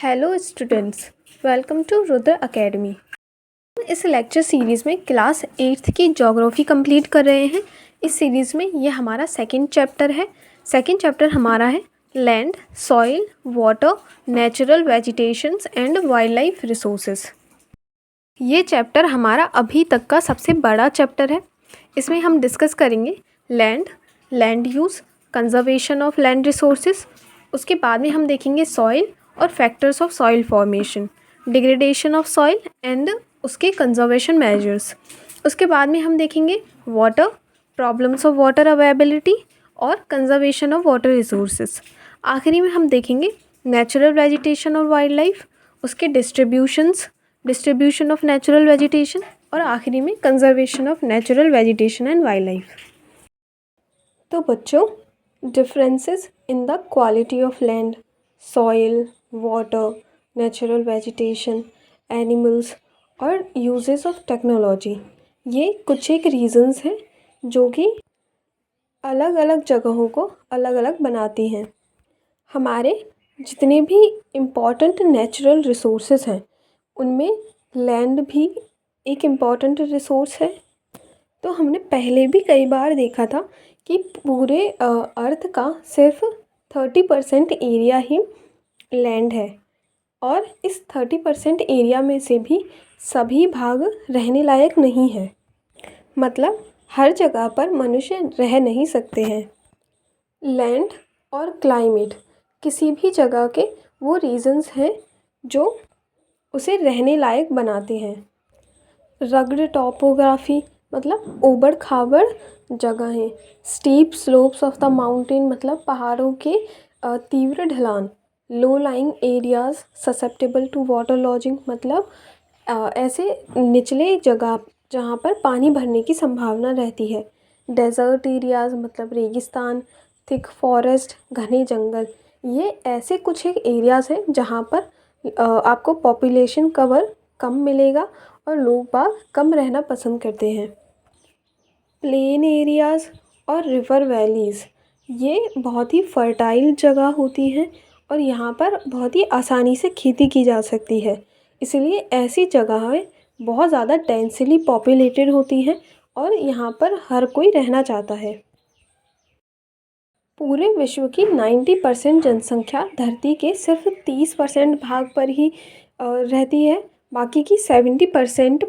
Hello students, welcome to Rudra academy. इस lecture series में class 8th की ज्योग्राफी कंप्लीट कर रहे हैं। इस सीरीज़ में ये हमारा सेकंड चैप्टर है। सेकंड चैप्टर हमारा है land, soil, water, natural vegetations and wild life resources. ये चैप्टर हमारा अभी तक का सबसे बड़ा चैप्टर है। इसमें हम डिस्कस करेंगे land, land use, conservation of land resources. उसके बाद में हम देखेंगे सॉइल और factors of soil formation, degradation of soil and उसके कंजर्वेशन मेजर्स। उसके बाद में हम देखेंगे water, problems of water availability और कंजर्वेशन ऑफ वाटर रिसोर्सेज। आखिरी में हम देखेंगे नेचुरल वेजिटेशन और वाइल्ड लाइफ, उसके डिस्ट्रीब्यूशन ऑफ नेचुरल वेजिटेशन और आखिरी में conservation of natural vegetation and wild life. तो बच्चों, differences in the quality of land, soil, water, natural vegetation, animals और यूजेस ऑफ टेक्नोलॉजी, ये कुछ एक रीजंस हैं जो कि अलग अलग जगहों को अलग अलग बनाती हैं। हमारे जितने भी इम्पॉर्टेंट नेचुरल रिसोर्सेज हैं उनमें लैंड भी एक इम्पॉर्टेंट रिसोर्स है। तो हमने पहले भी कई बार देखा था कि पूरे अर्थ का सिर्फ 30% एरिया ही लैंड है और इस 30% एरिया में से भी सभी भाग रहने लायक नहीं है। मतलब हर जगह पर मनुष्य रह नहीं सकते हैं। लैंड और क्लाइमेट किसी भी जगह के वो रीजंस हैं जो उसे रहने लायक बनाते हैं। रग्ड टॉपोग्राफी मतलब ऊबड़ खाबड़ जगहें, steep slopes of the mountain मतलब पहाड़ों के तीव्र ढलान, low lying areas susceptible to water logging मतलब ऐसे निचले जगह जहाँ पर पानी भरने की संभावना रहती है। डेजर्ट एरियाज मतलब रेगिस्तान, थिक फॉरेस्ट घने जंगल, ये ऐसे कुछ एक एरियाज़ हैं जहाँ पर आपको पॉपुलेशन कवर कम मिलेगा और लोग बाग कम रहना पसंद करते हैं। प्लेन एरियाज़ और रिवर वैलीज़ ये बहुत ही फर्टाइल जगह होती हैं और यहाँ पर बहुत ही आसानी से खेती की जा सकती है। इसलिए ऐसी जगहें बहुत ज़्यादा डेंसली पॉपुलेटेड होती हैं और यहाँ पर हर कोई रहना चाहता है। पूरे विश्व की 90% जनसंख्या धरती के सिर्फ 30% भाग पर ही रहती है। बाकी की 70%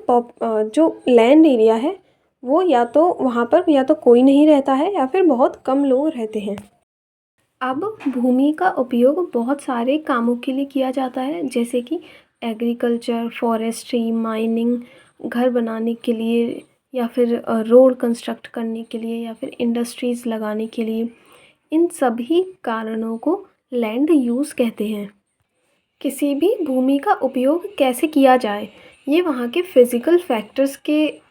जो लैंड एरिया है वो या तो वहाँ पर या तो कोई नहीं रहता है या फिर बहुत कम लोग रहते हैं। अब भूमि का उपयोग बहुत सारे कामों के लिए किया जाता है, जैसे कि एग्रीकल्चर, फॉरेस्ट्री, माइनिंग, घर बनाने के लिए या फिर रोड कंस्ट्रक्ट करने के लिए या फिर इंडस्ट्रीज़ लगाने के लिए। इन सभी कारणों को लैंड यूज़ कहते हैं। किसी भी भूमि का उपयोग कैसे किया जाए ये वहाँ के फिज़िकल फैक्टर्स के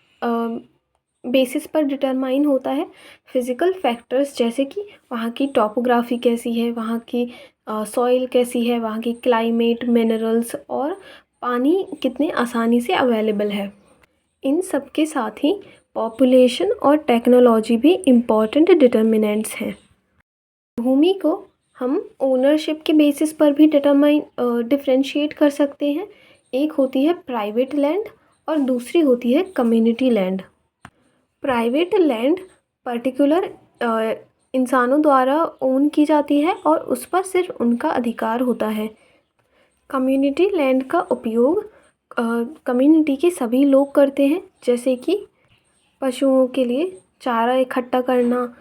बेसिस पर डिटरमाइन होता है। फिज़िकल फैक्टर्स जैसे कि वहाँ की टॉपोग्राफी कैसी है, वहाँ की सॉइल कैसी है, वहाँ की क्लाइमेट, मिनरल्स और पानी कितने आसानी से अवेलेबल है। इन सब के साथ ही पॉपुलेशन और टेक्नोलॉजी भी इम्पॉर्टेंट डिटर्मिनेंट्स हैं। भूमि को हम ओनरशिप के बेसिस पर भी डिफरेंशिएट कर सकते हैं। एक होती है प्राइवेट लैंड और दूसरी होती है community land. Private land particular इंसानों द्वारा ओन की जाती है और उस पर सिर्फ उनका अधिकार होता है। कम्युनिटी लैंड का उपयोग कम्युनिटी के सभी लोग करते हैं, जैसे कि पशुओं के लिए चारा इकट्ठा करना,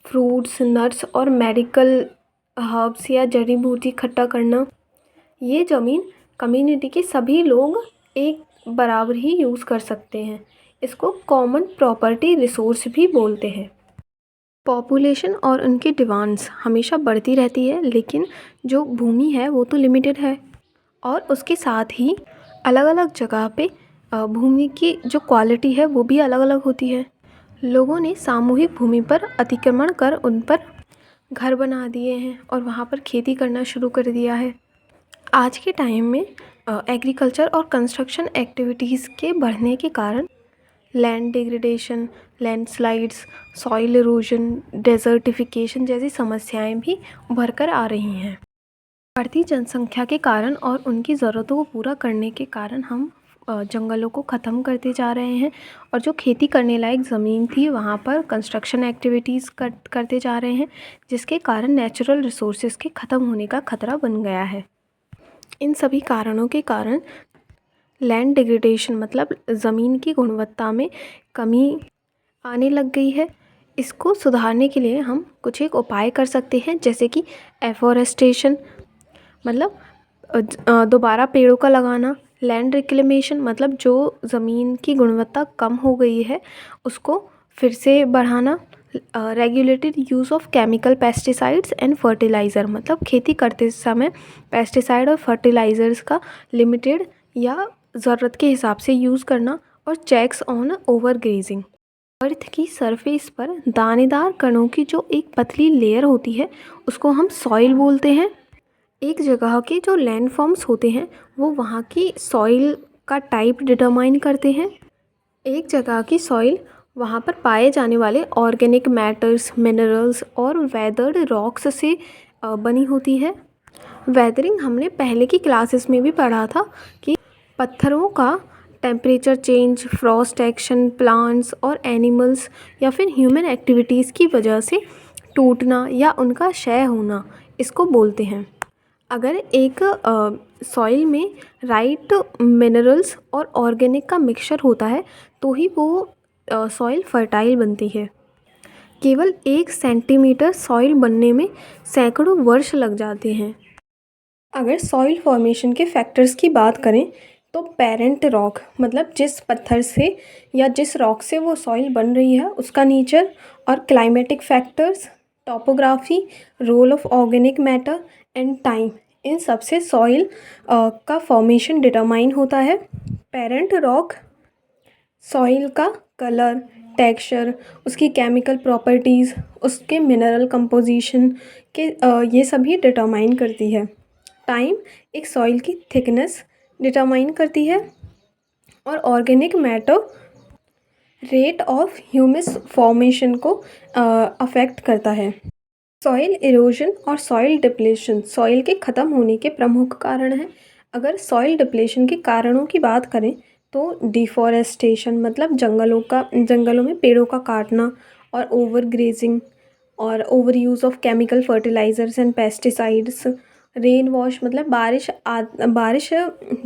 फ्रूट्स, नट्स और मेडिकल हर्ब्स या जड़ी बूटी इकट्ठा करना। ये ज़मीन कम्युनिटी के सभी लोग एक बराबर ही यूज़ कर सकते हैं। इसको कॉमन प्रॉपर्टी रिसोर्स भी बोलते हैं। पॉपुलेशन और उनकी डिमांड्स हमेशा बढ़ती रहती है, लेकिन जो भूमि है वो तो लिमिटेड है और उसके साथ ही अलग अलग जगह पे भूमि की जो क्वालिटी है वो भी अलग अलग होती है। लोगों ने सामूहिक भूमि पर अतिक्रमण कर उन पर घर बना दिए हैं और वहाँ पर खेती करना शुरू कर दिया है। आज के टाइम में एग्रीकल्चर और कंस्ट्रक्शन एक्टिविटीज़ के बढ़ने के कारण land degradation, landslides, soil erosion, desertification जैसी समस्याएं भी उभर कर आ रही हैं। बढ़ती जनसंख्या के कारण और उनकी ज़रूरतों को पूरा करने के कारण हम जंगलों को ख़त्म करते जा रहे हैं और जो खेती करने लायक ज़मीन थी वहाँ पर कंस्ट्रक्शन एक्टिविटीज़ करते जा रहे हैं, जिसके कारण नेचुरल रिसोर्सेज के ख़त्म होने का खतरा बन गया है। इन सभी कारणों के कारण लैंड डिग्रेडेशन मतलब ज़मीन की गुणवत्ता में कमी आने लग गई है। इसको सुधारने के लिए हम कुछ एक उपाय कर सकते हैं, जैसे कि एफॉरेस्टेशन मतलब दोबारा पेड़ों का लगाना, लैंड रिक्लेमेशन मतलब जो ज़मीन की गुणवत्ता कम हो गई है उसको फिर से बढ़ाना, regulated use of chemical pesticides and fertiliser मतलब खेती करते समय पेस्टिसाइड और फर्टिलाइज़र्स का लिमिटेड या ज़रूरत के हिसाब से यूज़ करना, और चेक्स ऑन ओवर ग्रेजिंग। अर्थ की सरफेस पर दानेदार कणों की जो एक पतली लेयर होती है उसको हम सॉइल बोलते हैं। एक जगह के जो लैंडफॉर्म्स होते हैं वो वहाँ की सॉइल का टाइप डिटरमाइन करते हैं। एक जगह की सॉइल वहाँ पर पाए जाने वाले ऑर्गेनिक मैटर्स, मिनरल्स और वेदर्ड रॉक्स से बनी होती है। वेदरिंग हमने पहले की क्लासेस में भी पढ़ा था कि पत्थरों का temperature change, Frost action, plants और एनिमल्स या फिर ह्यूमन एक्टिविटीज़ की वजह से टूटना या उनका क्षय होना, इसको बोलते हैं। अगर एक सॉइल में राइट मिनरल्स और ऑर्गेनिक का मिक्सचर होता है तो ही वो सॉइल फर्टाइल बनती है। केवल 1 सेंटीमीटर सॉइल बनने में सैकड़ों वर्ष लग जाते हैं। अगर सॉइल फॉर्मेशन के फैक्टर्स की बात करें तो पेरेंट रॉक मतलब जिस पत्थर से या जिस रॉक से वो सॉइल बन रही है उसका नेचर, और climatic factors, topography, role of organic matter and time, इन सब से सॉइल का फॉर्मेशन डिटरमाइन होता है। पेरेंट रॉक सॉइल का कलर, टेक्सचर, उसकी केमिकल प्रॉपर्टीज़, उसके मिनरल कंपोजिशन के ये सभी डिटरमाइन करती है। टाइम एक सॉइल की थिकनेस डिटरमाइन करती है, और organic matter rate of humus formation को अफेक्ट करता है। सॉइल इरोजन और सॉइल डिप्लेशन सॉइल के ख़त्म होने के प्रमुख कारण हैं। अगर सॉइल डिप्लेशन के कारणों की बात करें तो डिफॉरेस्टेशन मतलब जंगलों में पेड़ों का काटना, और ओवर ग्रेजिंग और over use of chemical fertilisers and pesticides, rain wash मतलब बारिश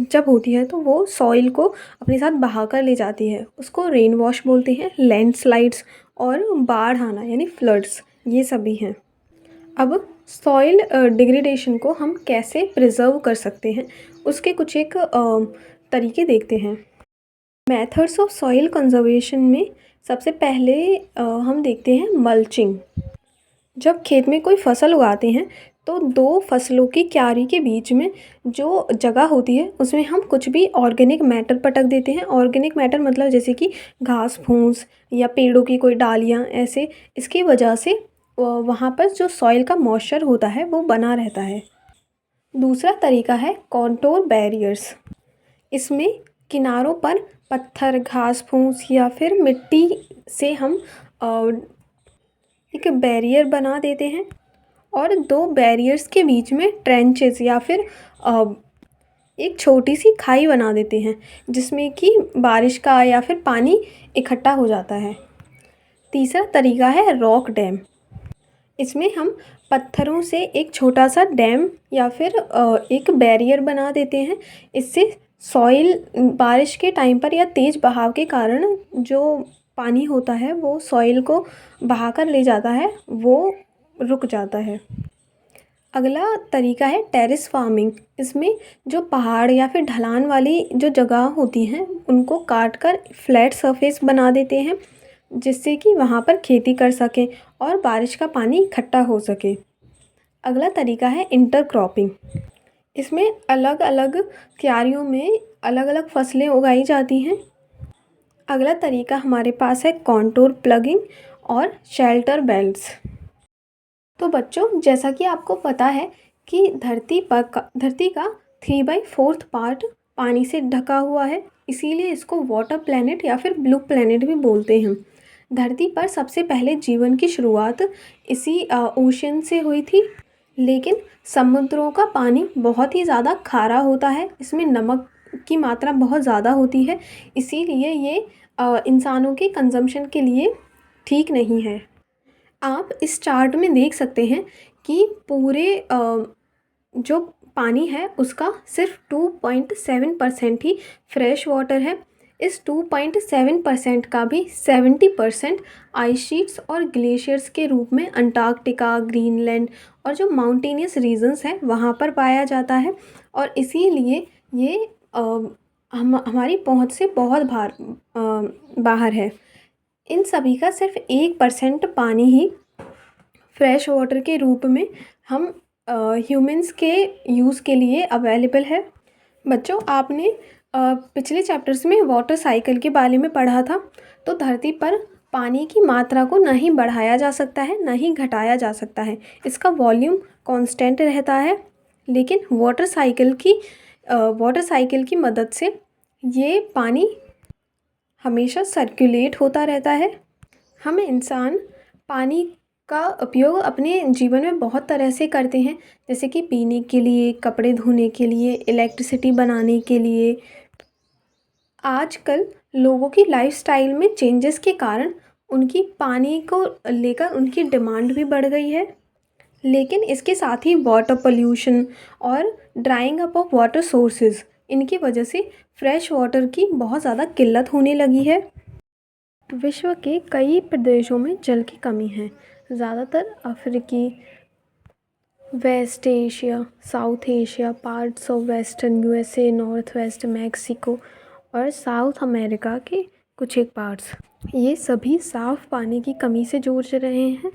जब होती है तो वो सॉइल को अपने साथ बहा कर ले जाती है, उसको रेन वॉश बोलते हैं। लैंडस्लाइड्स और बाढ़ आना यानी फ्लड्स, ये सभी हैं। अब सॉइल डिग्रेडेशन को हम कैसे प्रिजर्व कर सकते हैं उसके कुछ एक तरीके देखते हैं। मेथड्स ऑफ सॉइल कंजर्वेशन में सबसे पहले हम देखते हैं मल्चिंग। जब खेत में कोई फसल उगाते हैं तो 2 फसलों की क्यारी के बीच में जो जगह होती है उसमें हम कुछ भी ऑर्गेनिक मैटर पटक देते हैं। ऑर्गेनिक मैटर मतलब जैसे कि घास फूस या पेड़ों की कोई डालियाँ, ऐसे इसकी वजह से वहाँ पर जो सॉइल का मॉइस्चर होता है वो बना रहता है। दूसरा तरीका है कॉन्टोर बैरियर्स। इसमें किनारों पर पत्थर, घास फूस या फिर मिट्टी से हम एक बैरियर बना देते हैं, और 2 बैरियर्स के बीच में ट्रेंचेस या फिर एक छोटी सी खाई बना देते हैं जिसमें कि बारिश का या फिर पानी इकट्ठा हो जाता है। तीसरा तरीका है रॉक डैम। इसमें हम पत्थरों से एक छोटा सा डैम या फिर एक बैरियर बना देते हैं। इससे सॉइल बारिश के टाइम पर या तेज़ बहाव के कारण जो पानी होता है वो सॉइल को बहा कर ले जाता है, वो रुक जाता है। अगला तरीका है टेरेस फार्मिंग। इसमें जो पहाड़ या फिर ढलान वाली जो जगह होती हैं उनको काट कर फ्लैट सरफेस बना देते हैं जिससे कि वहाँ पर खेती कर सकें और बारिश का पानी इकट्ठा हो सके। अगला तरीका है इंटरक्रॉपिंग। इसमें अलग अलग क्यारियों में अलग अलग फसलें उगाई जाती हैं। अगला तरीका हमारे पास है कॉन्टूर प्लगिंग और शेल्टर बेल्ट्स। तो बच्चों, जैसा कि आपको पता है कि धरती का 3/4 पार्ट पानी से ढका हुआ है, इसीलिए इसको वाटर प्लैनेट या फिर ब्लू प्लैनेट भी बोलते हैं। धरती पर सबसे पहले जीवन की शुरुआत इसी ओशन से हुई थी। लेकिन समुद्रों का पानी बहुत ही ज़्यादा खारा होता है, इसमें नमक की मात्रा बहुत ज़्यादा होती है, इसीलिए ये इंसानों के कंजम्पशन के लिए ठीक नहीं है। आप इस चार्ट में देख सकते हैं कि पूरे जो पानी है उसका सिर्फ 2.7% ही फ्रेश वाटर है। इस 2.7% का भी 70% आइस शीट्स और ग्लेशियर्स के रूप में अंटार्कटिका, ग्रीनलैंड और जो माउंटेनियस रीजन्स हैं वहाँ पर पाया जाता है, और इसीलिए ये हमारी पहुँच से बहुत बाहर है। इन सभी का सिर्फ 1% पानी ही फ्रेश वाटर के रूप में हम ह्यूमंस के यूज़ के लिए अवेलेबल है। बच्चों, आपने पिछले चैप्टर्स में वाटर साइकिल के बारे में पढ़ा था। तो धरती पर पानी की मात्रा को न ही बढ़ाया जा सकता है न ही घटाया जा सकता है, इसका वॉल्यूम कांस्टेंट रहता है। लेकिन वाटर साइकिल की मदद से ये पानी हमेशा सर्कुलेट होता रहता है। हम इंसान पानी का उपयोग अपने जीवन में बहुत तरह से करते हैं, जैसे कि पीने के लिए, कपड़े धोने के लिए, इलेक्ट्रिसिटी बनाने के लिए। आजकल लोगों की लाइफस्टाइल में चेंजेस के कारण उनकी पानी को लेकर उनकी डिमांड भी बढ़ गई है। लेकिन इसके साथ ही वाटर पोल्यूशन और drawing up of water sources, इनकी वजह से फ्रेश वाटर की बहुत ज़्यादा किल्लत होने लगी है। विश्व के कई प्रदेशों में जल की कमी है। ज़्यादातर अफ्रीकी, West Asia, South Asia, parts of western USA, north west Mexico और साउथ अमेरिका के कुछ एक पार्ट्स, ये सभी साफ़ पानी की कमी से जूझ रहे हैं।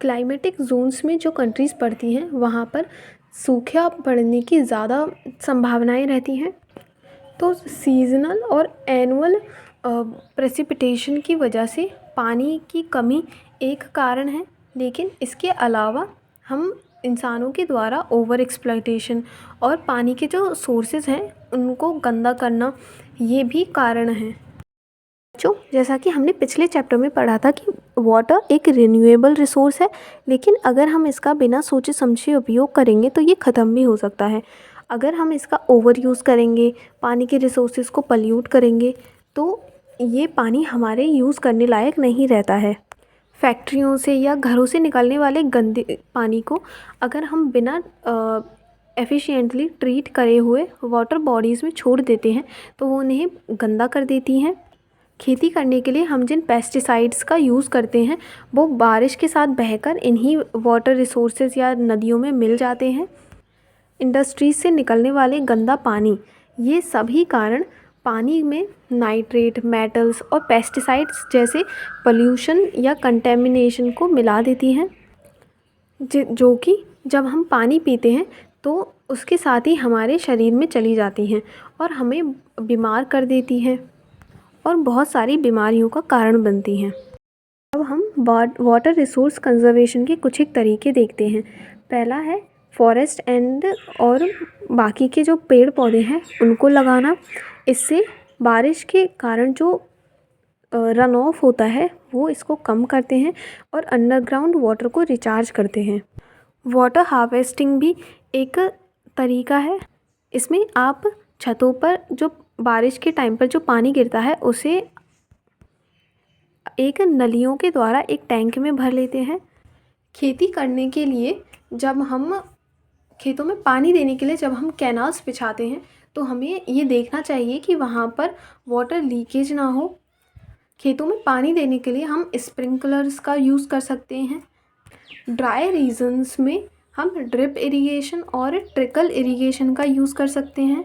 क्लाइमेटिक जोन्स में जो कंट्रीज़ पड़ती हैं वहाँ पर सूखा पड़ने की ज़्यादा संभावनाएं रहती हैं। तो सीज़नल और एनुअल प्रेसिपिटेशन की वजह से पानी की कमी एक कारण है, लेकिन इसके अलावा हम इंसानों के द्वारा ओवर एक्सप्लॉयटेशन और पानी के जो सोर्सेज हैं उनको गंदा करना, ये भी कारण हैं। जो जैसा कि हमने पिछले चैप्टर में पढ़ा था कि वाटर एक रिन्यूएबल रिसोर्स है, लेकिन अगर हम इसका बिना सोचे समझे उपयोग करेंगे तो ये ख़त्म भी हो सकता है। अगर हम इसका ओवर यूज़ करेंगे, पानी के रिसोर्सेज को पल्यूट करेंगे, तो ये पानी हमारे यूज़ करने लायक नहीं रहता है। फैक्ट्रियों से या घरों से निकलने वाले गंदे पानी को अगर हम बिना एफिशिएंटली ट्रीट करे हुए वाटर बॉडीज़ में छोड़ देते हैं तो वो उन्हें गंदा कर देती हैं। खेती करने के लिए हम जिन पेस्टिसाइड्स का यूज़ करते हैं वो बारिश के साथ बहकर इन्हीं वाटर रिसोर्सेज या नदियों में मिल जाते हैं। इंडस्ट्रीज से निकलने वाले गंदा पानी, ये सभी कारण पानी में नाइट्रेट, मेटल्स और पेस्टिसाइड्स जैसे पोल्यूशन या कंटेमिनेशन को मिला देती हैं, जो कि जब हम पानी पीते हैं तो उसके साथ ही हमारे शरीर में चली जाती हैं और हमें बीमार कर देती हैं और बहुत सारी बीमारियों का कारण बनती हैं। अब हम वाटर रिसोर्स कंजर्वेशन के कुछ एक तरीके देखते हैं। पहला है फॉरेस्ट एंड और बाकी के जो पेड़ पौधे हैं उनको लगाना। इससे बारिश के कारण जो रन ऑफ होता है वो इसको कम करते हैं और अंडरग्राउंड वाटर को रिचार्ज करते हैं। वाटर हार्वेस्टिंग भी एक तरीका है। इसमें आप छतों पर जो बारिश के टाइम पर जो पानी गिरता है उसे एक नलियों के द्वारा एक टैंक में भर लेते हैं। खेती करने के लिए जब हम खेतों में पानी देने के लिए जब हम कैनाल्स बिछाते हैं तो हमें ये देखना चाहिए कि वहाँ पर वाटर लीकेज ना हो। खेतों में पानी देने के लिए हम स्प्रिंकलर्स का यूज़ कर सकते हैं। ड्राई रीजन्स में हम ड्रिप इरिगेशन और ट्रिकल इरिगेशन का यूज़ कर सकते हैं।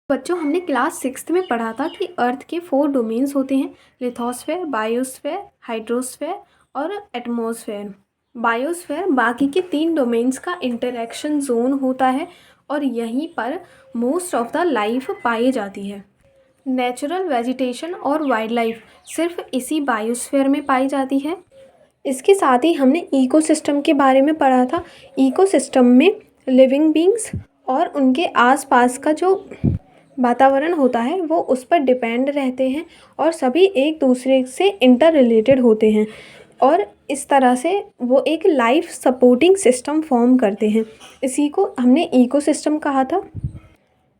बच्चों, हमने क्लास 6th में पढ़ा था कि अर्थ के 4 डोमेन्स होते हैं, लिथोस्फेयर, बायोस्फेयर, हाइड्रोस्फेयर और एटमॉस्फेयर। बायोस्फेयर बाकी के 3 डोमेन्स का इंटरेक्शन जोन होता है और यहीं पर मोस्ट ऑफ द लाइफ पाई जाती है। नेचुरल वेजिटेशन और वाइल्ड लाइफ सिर्फ इसी बायोस्फेयर में पाई जाती है। इसके साथ ही हमने इकोसिस्टम के बारे में पढ़ा था। इकोसिस्टम में लिविंग बींग्स और उनके आसपास का जो वातावरण होता है वो उस पर डिपेंड रहते हैं और सभी एक दूसरे से इंटर रिलेटेड होते हैं और इस तरह से वो एक लाइफ सपोर्टिंग सिस्टम फॉर्म करते हैं। इसी को हमने इकोसिस्टम कहा था।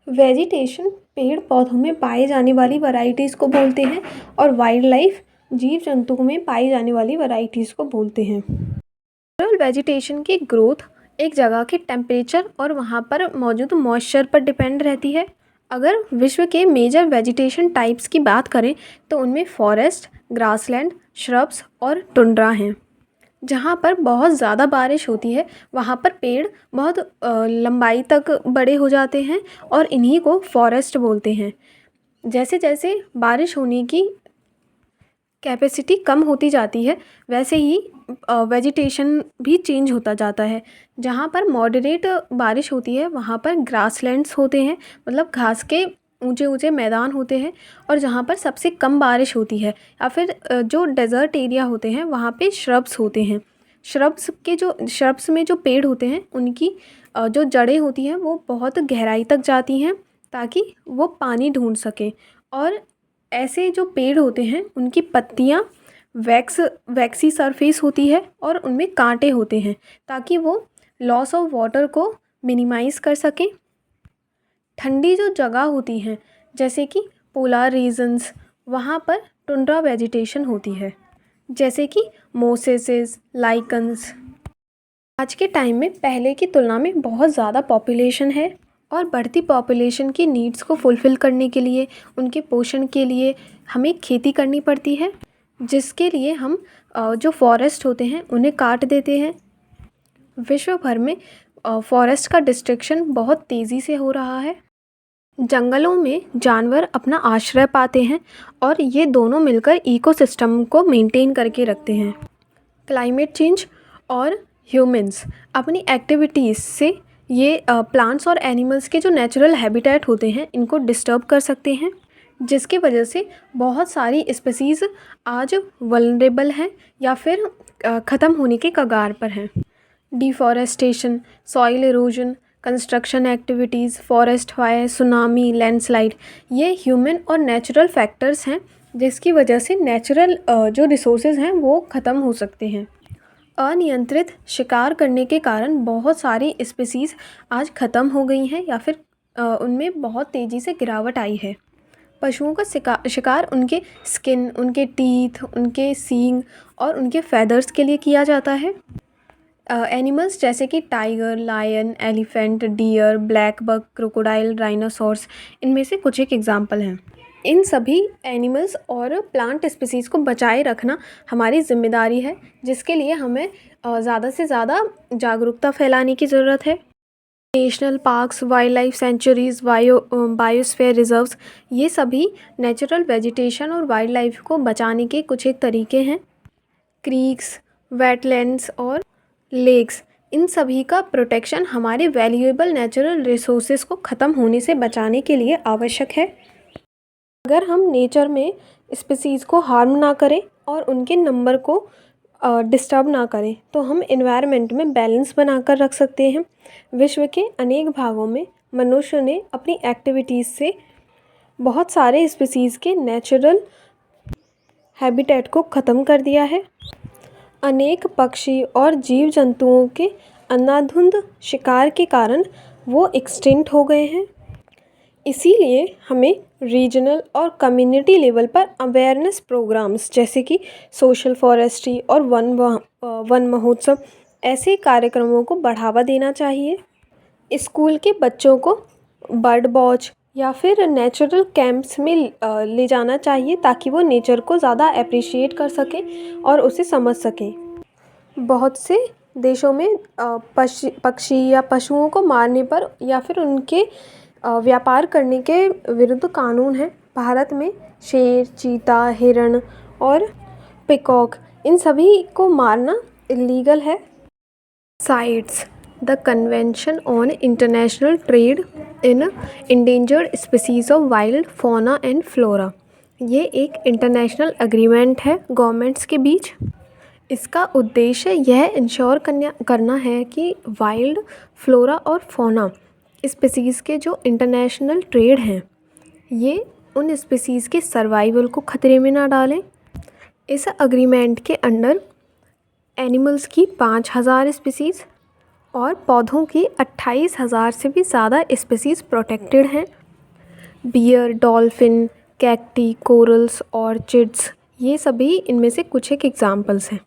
वेजिटेशन पेड़ पौधों में पाए जाने वाली वैरायटीज़ को बोलते हैं और वाइल्ड लाइफ जीव जंतुओं में पाई जाने वाली वैरायटीज़ को बोलते हैं। नेचुरल वेजिटेशन की ग्रोथ एक जगह के टेम्परेचर और वहाँ पर मौजूद मॉइस्चर पर डिपेंड रहती है। अगर विश्व के मेजर वेजिटेशन टाइप्स की बात करें तो उनमें फॉरेस्ट, ग्रासलैंड, श्रब्स और टुंड्रा हैं। जहाँ पर बहुत ज़्यादा बारिश होती है वहाँ पर पेड़ बहुत लंबाई तक बड़े हो जाते हैं और इन्हीं को फॉरेस्ट बोलते हैं। जैसे जैसे बारिश होने की कैपेसिटी कम होती जाती है वैसे ही वेजिटेशन भी चेंज होता जाता है। जहाँ पर मॉडरेट बारिश होती है वहाँ पर ग्रासलैंड्स होते हैं, मतलब घास के ऊंचे ऊंचे मैदान होते हैं। और जहाँ पर सबसे कम बारिश होती है या फिर जो डेज़र्ट एरिया होते हैं वहाँ पे श्रब्स होते हैं। श्रब्स में जो पेड़ होते हैं उनकी जो जड़ें होती हैं वो बहुत गहराई तक जाती हैं ताकि वो पानी ढूंढ सकें। और ऐसे जो पेड़ होते हैं उनकी पत्तियाँ वैक्सी सरफेस होती है और उनमें कांटे होते हैं ताकि वो लॉस ऑफ वाटर को मिनिमाइज़ कर सकें। ठंडी जो जगह होती हैं जैसे कि पोलर रीजन्स वहाँ पर टुंड्रा वेजिटेशन होती है, जैसे कि मोसेसेस, लाइकन्स। आज के टाइम में पहले की तुलना में बहुत ज़्यादा पॉपुलेशन है और बढ़ती पॉपुलेशन की नीड्स को फुलफ़िल करने के लिए, उनके पोषण के लिए हमें खेती करनी पड़ती है, जिसके लिए हम जो फॉरेस्ट होते हैं उन्हें काट देते हैं। विश्व भर में फॉरेस्ट का डिस्ट्रक्शन बहुत तेज़ी से हो रहा है। जंगलों में जानवर अपना आश्रय पाते हैं और ये दोनों मिलकर इकोसिस्टम को मेंटेन करके रखते हैं। क्लाइमेट चेंज और ह्यूमंस अपनी एक्टिविटीज़ से ये प्लांट्स और एनिमल्स के जो नेचुरल हैबिटेट होते हैं इनको डिस्टर्ब कर सकते हैं, जिसकी वजह से बहुत सारी स्पीसीज़ आज वल्नरेबल हैं या फिर ख़त्म होने के कगार पर हैं। Deforestation, soil erosion, construction activities, forest fire, tsunami, landslide, ये ह्यूमन और नेचुरल फैक्टर्स हैं जिसकी वजह से नेचुरल जो रिसोर्सेज हैं वो ख़त्म हो सकते हैं। अनियंत्रित शिकार करने के कारण बहुत सारी स्पीसीज़ आज ख़त्म हो गई हैं या फिर उनमें बहुत तेज़ी से गिरावट आई है। पशुओं का शिकार उनके स्किन, उनके टीथ, उनके सींग और उनके फैदर्स के लिए किया जाता है। एनिमल्स जैसे कि tiger, lion, elephant, deer, black buck, crocodile, rhinoceros इनमें से कुछ एक एग्जाम्पल हैं। इन सभी एनिमल्स और प्लांट स्पीसीज़ को बचाए रखना हमारी ज़िम्मेदारी है, जिसके लिए हमें ज़्यादा से ज़्यादा जागरूकता फैलाने की ज़रूरत है। National parks, wild life centuries, biosphere reserves, ये सभी नेचुरल वेजिटेशन और वाइल्ड लाइफ को बचाने के कुछ एक तरीके हैं। क्रीक्स, वेटलैंड्स और लेक्स, इन सभी का प्रोटेक्शन हमारे वैल्यूएबल नेचुरल रिसोर्सेज को ख़त्म होने से बचाने के लिए आवश्यक है। अगर हम नेचर में स्पीसीज़ को हार्म ना करें और उनके नंबर को डिस्टर्ब ना करें तो हम एनवायरनमेंट में बैलेंस बनाकर रख सकते हैं। विश्व के अनेक भागों में मनुष्य ने अपनी एक्टिविटीज़ से बहुत सारे स्पीसीज़ के नेचुरल हैबिटेट को ख़त्म कर दिया है। अनेक पक्षी और जीव जंतुओं के अंधाधुंध शिकार के कारण वो एक्सटिंक्ट हो गए हैं। इसीलिए हमें रीजनल और कम्युनिटी लेवल पर अवेयरनेस प्रोग्राम्स जैसे कि सोशल फॉरेस्ट्री और वन महोत्सव ऐसे कार्यक्रमों को बढ़ावा देना चाहिए। स्कूल के बच्चों को बर्ड वॉच या फिर नेचुरल कैंप्स में ले जाना चाहिए ताकि वो नेचर को ज़्यादा अप्रिशिएट कर सकें और उसे समझ सकें। बहुत से देशों में पक्षी या पशुओं को मारने पर या फिर उनके व्यापार करने के विरुद्ध कानून है। भारत में शेर, चीता, हिरण और पिकॉक, इन सभी को मारना इलीगल है। Sites the convention on international trade in endangered species of wild fauna and flora, ये एक इंटरनेशनल एग्रीमेंट है गवर्नमेंट्स के बीच। इसका उद्देश्य यह इंश्योर करना है कि वाइल्ड फ्लोरा और फौना स्पीसीज़ के जो इंटरनेशनल ट्रेड हैं ये उन स्पीसीज़ के सर्वाइवल को ख़तरे में ना डालें। इस अग्रीमेंट के अंडर एनिमल्स की 5000 स्पीसीज़ और पौधों की 28,000 से भी ज़्यादा स्पीसीज़ प्रोटेक्टेड हैं। Bear, dolphin, cacti, corals, orchids, ये सभी इनमें से कुछ एक एग्जाम्पल्स हैं।